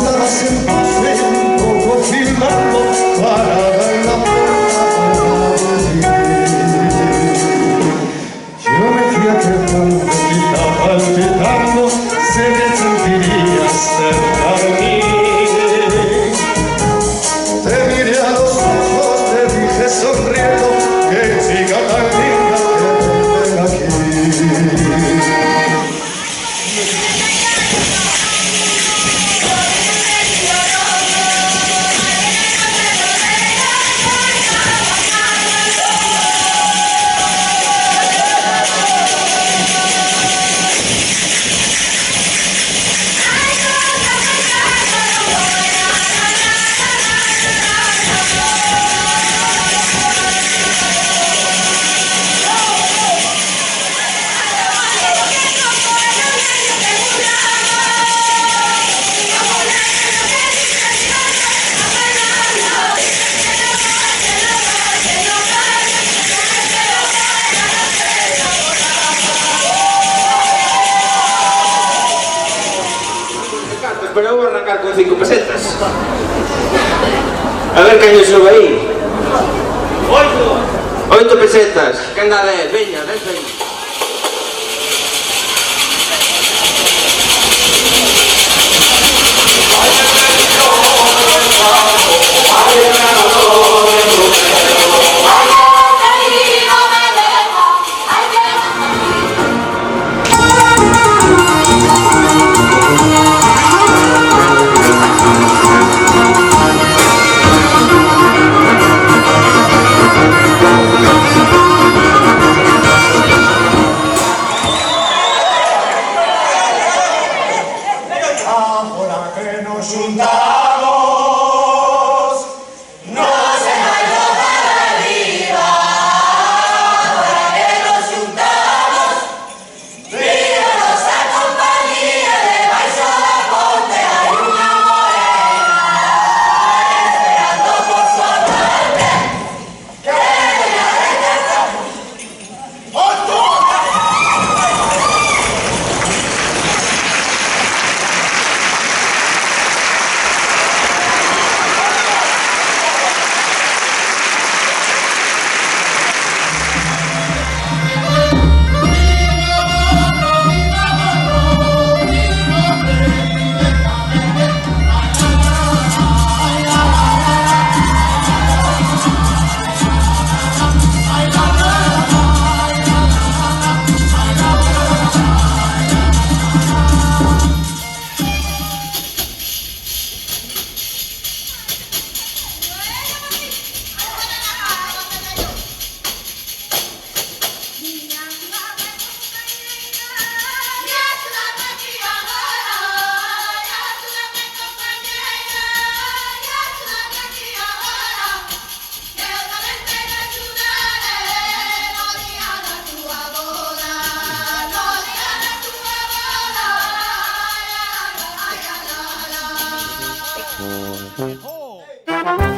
estabas entonces un poco filmando parada en la puerta de yo me fui acreditando, quizá palpitando, sé que sentirías cerca de mí. Te miré a los ojos, te dije sonriendo, qué chica tan linda que ven aquí. Pero voy a arrancar con 5 pesetas. A ver que año sube aí. 8 pesetas. Que anda 10, veña, 10 veña. Oh.